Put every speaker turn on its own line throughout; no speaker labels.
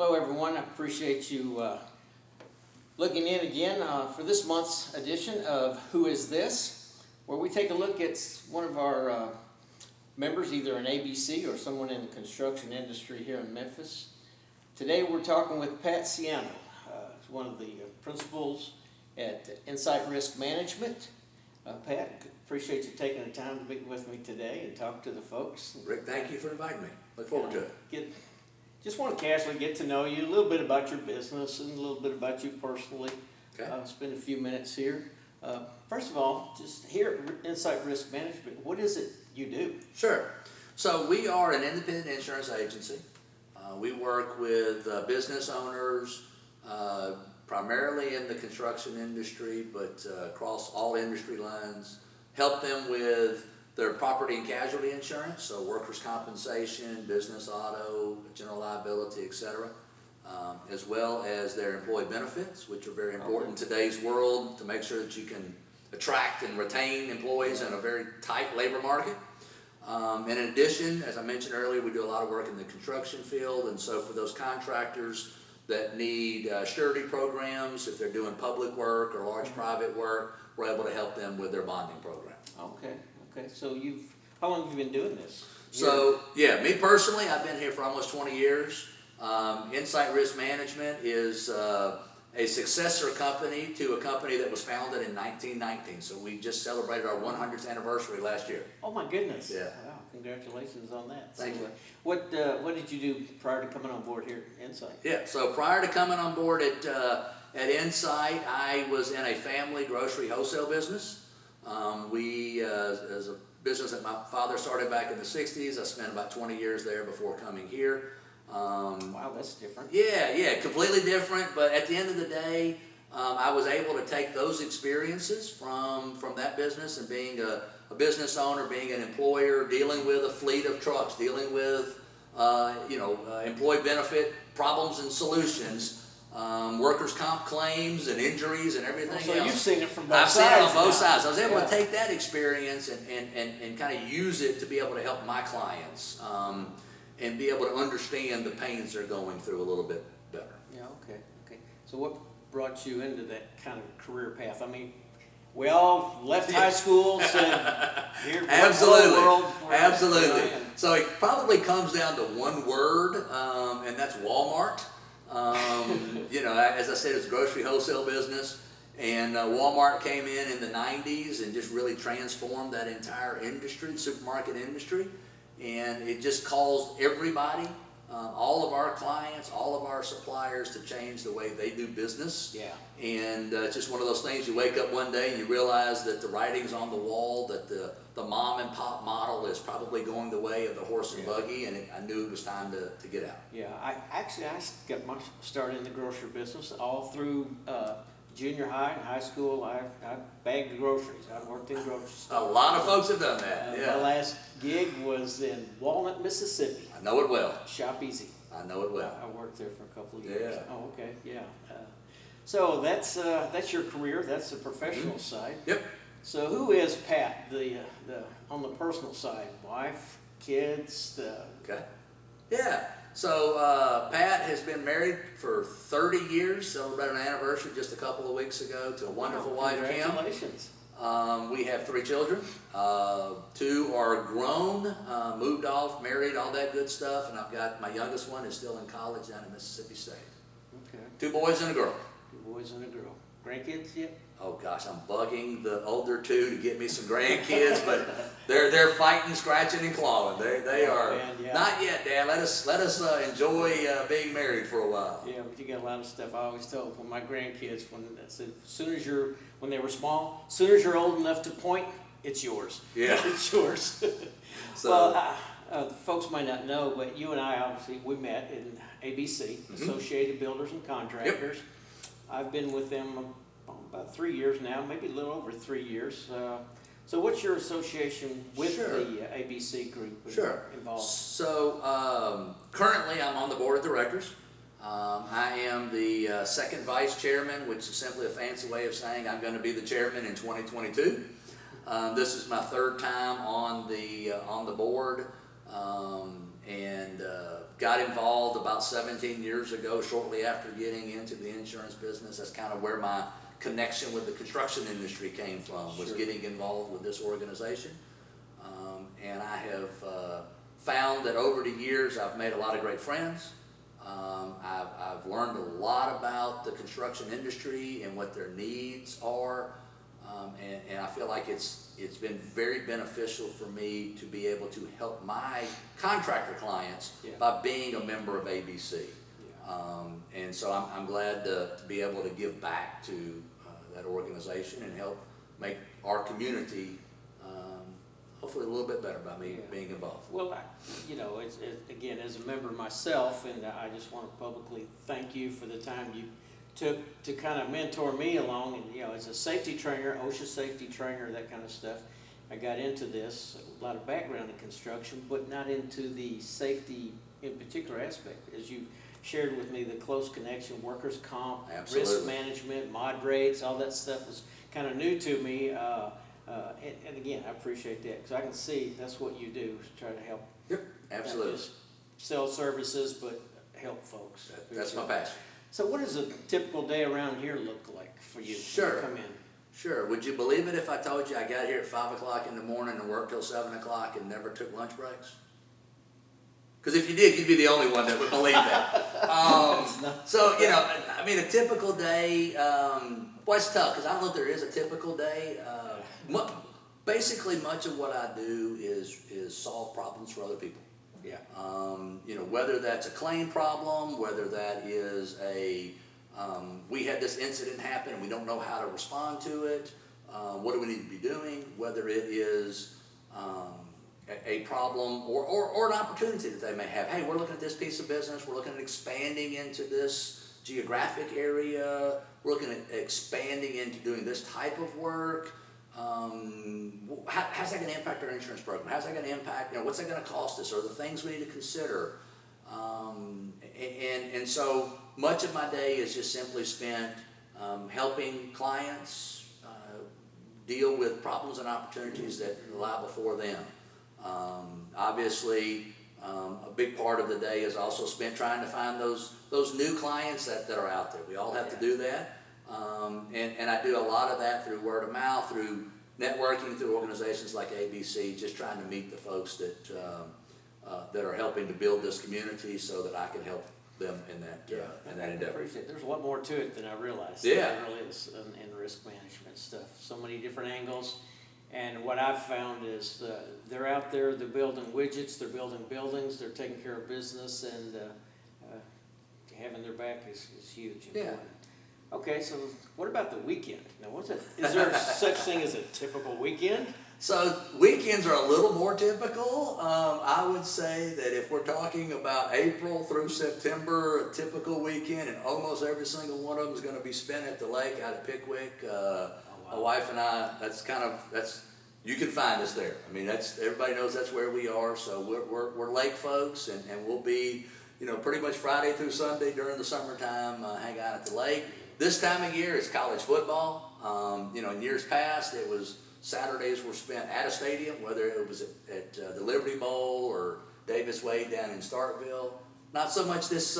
Hello everyone, I appreciate you looking in again for this month's edition of Who Is This, where we take a look at one of our members, either an ABC or someone in the construction industry here in Memphis. Today we're talking with Pat Siano, one of the principals at Insight Risk Management. Pat, appreciate you taking the time to be with me today and talk to the folks.
Rick, thank you for inviting me. Look forward to it.
Just want to casually get to know you, a little bit about your business and a little bit about you personally.
Okay.
Spend a few minutes here. First of all, just here at Insight Risk Management, what is it you do?
Sure. So we are an independent insurance agency. We work with business owners, primarily in the construction industry, but across all industry lines. Help them with their property and casualty insurance, so workers' compensation, business auto, general liability, etc., as well as their employee benefits, which are very important in today's world to make sure that you can attract and retain employees in a very tight labor market. In addition, as I mentioned earlier, we do a lot of work in the construction field, and so for those contractors that need surety programs, if they're doing public work or large private work, we're able to help them with their bonding program.
Okay. So how long have you been doing this?
So yeah, me personally, I've been here for almost 20 years. Insight Risk Management is a successor company to a company that was founded in 1919. So we just celebrated our 100th anniversary last year.
Oh my goodness!
Yeah.
Wow, congratulations on that.
Thank you.
What did you do prior to coming on board here at Insight?
Yeah. So prior to coming on board at Insight, I was in a family grocery wholesale business. As a business that my father started back in the 60s, I spent about 20 years there before coming here.
Wow, that's different.
Yeah, completely different, but at the end of the day, I was able to take those experiences from that business and being a business owner, being an employer, dealing with a fleet of trucks, dealing with employee benefit problems and solutions, workers' comp claims and injuries and everything else.
So you've seen it from both sides.
I've seen it on both sides. I was able to take that experience and kind of use it to be able to help my clients and be able to understand the pains they're going through a little bit better.
Yeah, okay. So what brought you into that kind of career path? I mean, we all left high school, said, here,
Absolutely.
World,
Absolutely. So it probably comes down to one word, and that's Wal-Mart. As I said, it's a grocery wholesale business, and Wal-Mart came in the 90s and just really transformed that entire industry, the supermarket industry, and it just caused everybody, all of our clients, all of our suppliers to change the way they do business.
Yeah.
And it's just one of those things, you wake up one day and you realize that the writing's on the wall, that the mom and pop model is probably going the way of the horse and buggy, and I knew it was time to get out.
Yeah, I got my start in the grocery business all through junior high and high school. I bagged the groceries. I worked in grocery stores.
A lot of folks have done that.
My last gig was in Walnut, Mississippi.
I know it well.
Shop Easy.
I know it well.
I worked there for a couple of years.
Yeah.
Oh, okay, yeah. So that's your career. That's the professional side.
Yep.
So who is Pat? The on the personal side, wife, kids.
Okay. Yeah. So Pat has been married for 30 years. Celebrated an anniversary just a couple of weeks ago to a wonderful wife, Kim.
Congratulations.
We have 3 children. 2 are grown, moved off, married, all that good stuff, and I've got my youngest one is still in college down in Mississippi State.
Okay.
2 boys and a girl.
2 boys and a girl. Grandkids yet?
Oh gosh, I'm bugging the older 2 to get me some grandkids, but they're fighting, scratching, and clawing. They are not yet, Dad. Let us enjoy being married for a while.
Yeah, but you got a lot of stuff. I always told when my grandkids, when they were small, as soon as you're old enough to point, it's yours.
Yeah,
it's yours.
So,
well, folks might not know, but you and I obviously we met in ABC, Associated Builders and Contractors.
Yep.
I've been with them about 3 years now, maybe a little over 3 years. So what's your association with the ABC group involved?
So currently I'm on the board of directors. I am the second vice chairman, which is simply a fancy way of saying I'm going to be the chairman in 2022. This is my 3rd time on the board, and got involved about 17 years ago, shortly after getting into the insurance business. That's kind of where my connection with the construction industry came from, was
Sure.
getting involved with this organization. And I have found that over the years I've made a lot of great friends. I've learned a lot about the construction industry and what their needs are. And I feel like it's been very beneficial for me to be able to help my contractor clients
Yeah.
by being a member of ABC.
Yeah.
And so I'm glad to be able to give back to that organization and help make our community hopefully a little bit better by me
Yeah.
being involved.
Well, again, as a member myself, and I just want to publicly thank you for the time you took to kind of mentor me along. And, as a safety trainer, OSHA safety trainer, that kind of stuff, I got into this, a lot of background in construction, but not into the safety in particular aspect. As you shared with me, the close connection, workers' comp, risk
Absolutely.
management, mod rates, all that stuff was kind of new to me. And again, I appreciate that, because I can see that's what you do, is try to help.
Yep, absolutely.
Not just sell services, but help folks.
That's my passion.
So what does a typical day around here look like for you? when you
Sure.
come in?
Sure. Would you believe it if I told you I got here at 5 o'clock in the morning and worked till 7 o'clock and never took lunch breaks? Because if you did, you'd be the only one that would believe that. So, I mean, a typical day, boy, it's tough, because I don't know if there is a typical day. Basically, much of what I do is solve problems for other people.
Yeah.
Whether that's a claim problem, whether that is we had this incident happen and we don't know how to respond to it, what do we need to be doing, whether it is a problem or an opportunity that they may have. Hey, we're looking at this piece of business, we're looking at expanding into this geographic area, we're looking at expanding into doing this type of work. How's that going to impact our insurance program? How's that going to impact, what's that going to cost us? Or the things we need to consider? And so much of my day is just simply spent helping clients deal with problems and opportunities that lie before them. Obviously, a big part of the day is also spent trying to find those new clients that are out there. We all have to do that. And I do a lot of that through word of mouth, through networking, through organizations like ABC, just trying to meet the folks that are helping to build this community so that I can help them in that
I
endeavor.
appreciate it. There's a lot more to it than I realized.
Yeah.
There really is in risk management stuff. So many different angles. And what I've found is they're out there, they're building widgets, they're building buildings, they're taking care of business, and having their back is huge.
Yeah.
Important. Okay, so what about the weekend? Now, is there such thing as a typical weekend?
So weekends are a little more typical. I would say that if we're talking about April through September, a typical weekend, and almost every single one of them is going to be spent at the lake out at Pickwick. My wife and I, you can find us there. I mean, everybody knows that's where we are. So we're lake folks, and we'll be, pretty much Friday through Sunday during the summertime, hang out at the lake. This time of year, it's college football. In years past, it was Saturdays were spent at a stadium, whether it was at the Liberty Bowl or Davis Wade down in Starkville. Not so much this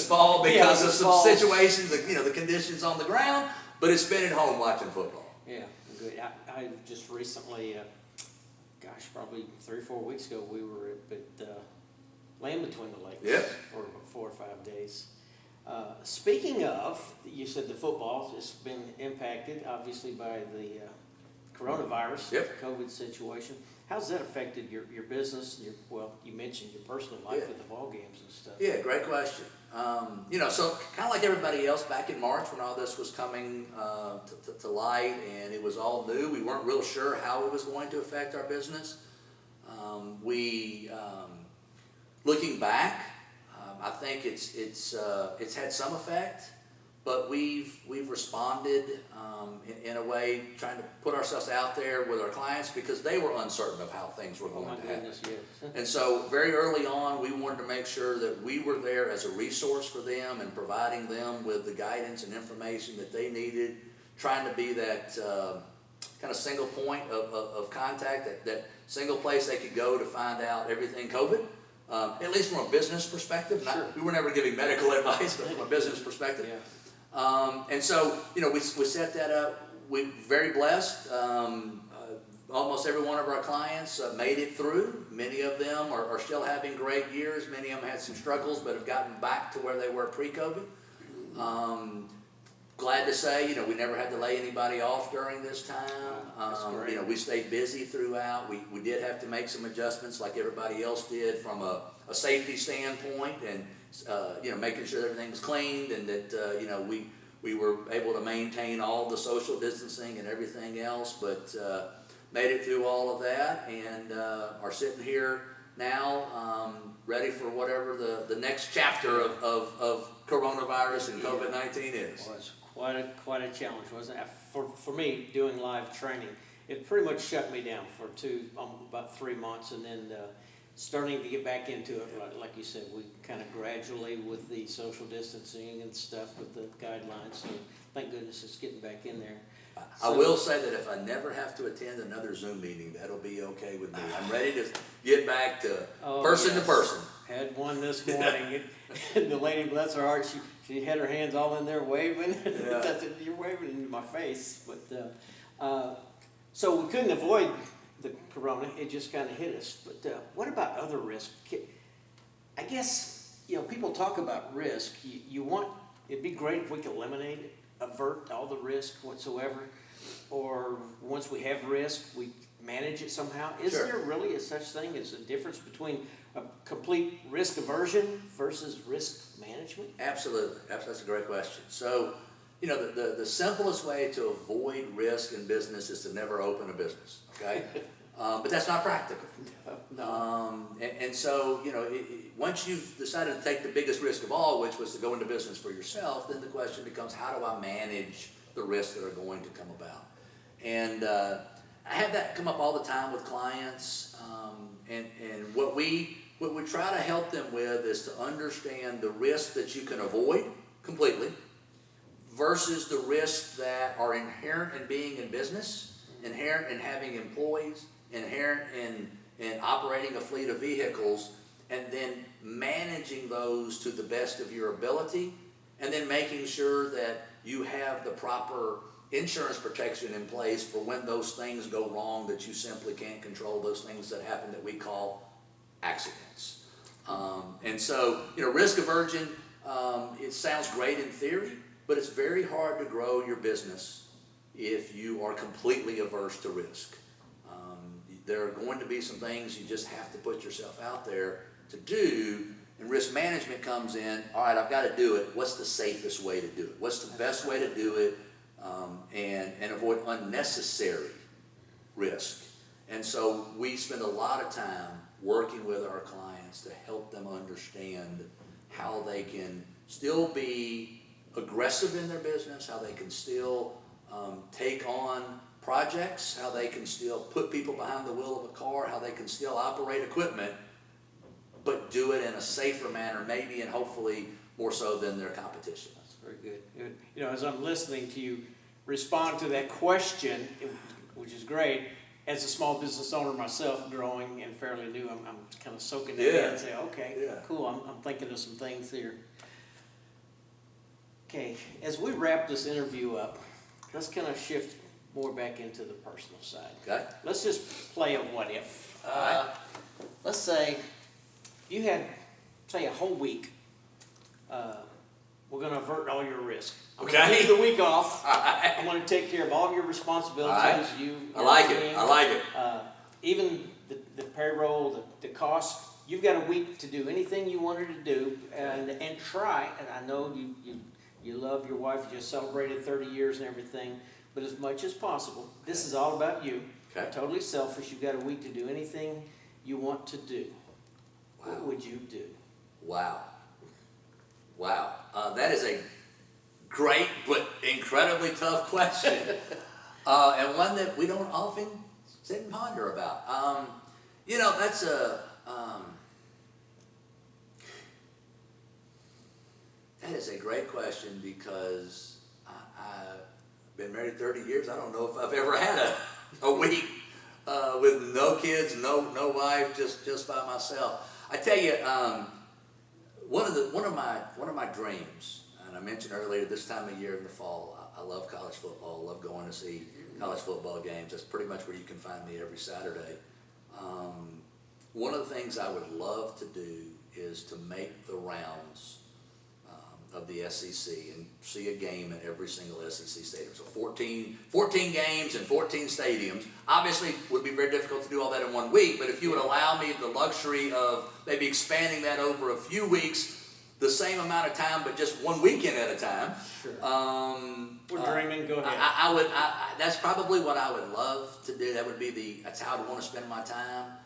fall because of some situations, the conditions on the ground, but it's spent at home watching football.
Yeah, good. I just recently, probably 3 or 4 weeks ago, we were at Land Between the Lakes.
Yep.
For 4 or 5 days. Speaking of, you said the football has been impacted, obviously, by the coronavirus,
Yep.
COVID situation. How's that affected your business? You mentioned your personal life
Yeah.
with the ball games and stuff.
Yeah, great question. So kind of like everybody else back in March when all this was coming to light and it was all new, we weren't real sure how it was going to affect our business. Looking back, I think it's had some effect, but we've responded in a way trying to put ourselves out there with our clients because they were uncertain of how things were
Oh
going
my
to happen.
goodness, yes.
And so very early on, we wanted to make sure that we were there as a resource for them and providing them with the guidance and information that they needed, trying to be that kind of single point of contact, that single place they could go to find out everything COVID. at least from a business perspective.
Sure.
We were never giving medical advice, but from a business perspective.
Yeah.
And so, we set that up. We're very blessed. Almost every one of our clients made it through. Many of them are still having great years. Many of them had some struggles, but have gotten back to where they were pre-COVID. Glad to say, we never had to lay anybody off during this time.
That's great.
We stayed busy throughout. We did have to make some adjustments like everybody else did from a safety standpoint, and making sure everything was cleaned, and that we were able to maintain all the social distancing and everything else, but made it through all of that, and are sitting here now, ready for whatever the next chapter of coronavirus and COVID-19 is.
It was quite a challenge, wasn't it? For me, doing live training, it pretty much shut me down for about 3 months, and then starting to get back into it, like you said, we kind of gradually, with the social distancing and stuff, with the guidelines, so thank goodness it's getting back in there.
I will say that if I never have to attend another Zoom meeting, that'll be okay with me. I'm ready to get back to person to person.
Had one this morning, and the lady, bless her heart, she had her hands all in there waving.
Yeah.
You're waving into my face, but so we couldn't avoid the corona. It just kind of hit us. But what about other risks? I guess people talk about risk. It'd be great if we could eliminate it, avert all the risk whatsoever, or once we have risk, we manage it somehow. Is
Sure.
there really a such thing as a difference between a complete risk aversion versus risk management?
Absolutely. That's a great question. So, the simplest way to avoid risk in business is to never open a business, okay? But that's not practical.
No.
And so, once you've decided to take the biggest risk of all, which was to go into business for yourself, then the question becomes, how do I manage the risks that are going to come about? And I have that come up all the time with clients, and what we try to help them with is to understand the risks that you can avoid completely versus the risks that are inherent in being in business, inherent in having employees, inherent in operating a fleet of vehicles, and then managing those to the best of your ability, and then making sure that you have the proper insurance protection in place for when those things go wrong that you simply can't control, those things that happen that we call accidents. And so, risk aversion, it sounds great in theory, but it's very hard to grow your business if you are completely averse to risk. There are going to be some things you just have to put yourself out there to do, and risk management comes in. All right, I've got to do it. What's the safest way to do it? What's the best way to do it, and avoid unnecessary risk? And so we spend a lot of time working with our clients to help them understand how they can still be aggressive in their business, how they can still take on projects, how they can still put people behind the wheel of a car, how they can still operate equipment, but do it in a safer manner, maybe and hopefully more so than their competition.
That's very good. As I'm listening to you respond to that question, which is great, as a small business owner myself, growing and fairly new, I'm kind of soaking that in and say, okay, cool, I'm thinking of some things here. Okay, as we wrap this interview up, let's kind of shift more back into the personal side.
Okay.
Let's just play a what if.
All right.
Let's say you had, say, a whole week. We're going to avert all your risk. I'm going to
Okay.
give you the week off.
Right.
I'm going to take care of all of your responsibilities.
All right.
You,
I like it.
even the payroll, the cost. You've got a week to do anything you wanted to do, and try. And I know you love your wife. You just celebrated 30 years and everything. But as much as possible, this is all about you.
Okay.
Totally selfish. You've got a week to do anything you want to do.
Wow.
What would you do?
Wow. That is a great but incredibly tough question, and one that we don't often sit and ponder about. That's that is a great question, because I've been married 30 years. I don't know if I've ever had a week with no kids, no wife, just by myself. I tell you, one of my dreams, and I mentioned earlier, this time of year in the fall, I love college football. I love going to see college football games. That's pretty much where you can find me every Saturday. One of the things I would love to do is to make the rounds of the SEC and see a game in every single SEC stadium. So 14 games in 14 stadiums. Obviously, would be very difficult to do all that in 1 week, but if you would allow me the luxury of maybe expanding that over a few weeks, the same amount of time, but just 1 weekend at a time.
Sure. We're dreaming, go ahead.
That's probably what I would love to do. That would be that's how I'd want to spend my time.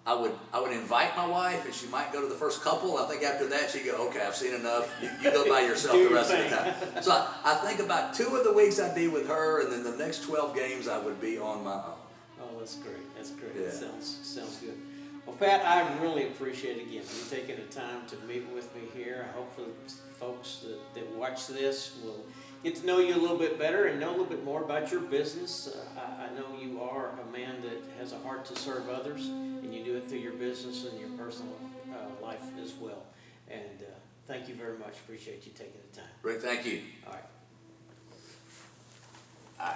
I would invite my wife, and she might go to the first couple. I think after that she'd go, okay, I've seen enough. You go by yourself the rest of the time. So I think about 2 of the weeks I'd be with her, and then the next 12 games I would be on my own.
Oh, that's great. That's great.
Yeah.
Sounds good. Well, Pat, I really appreciate again you taking the time to meet with me here. I hope the folks that watch this will get to know you a little bit better and know a little bit more about your business. I know you are a man that has a heart to serve others, and you do it through your business and your personal life as well. And thank you very much. Appreciate you taking the time.
Rick, thank you.
All right.
All right.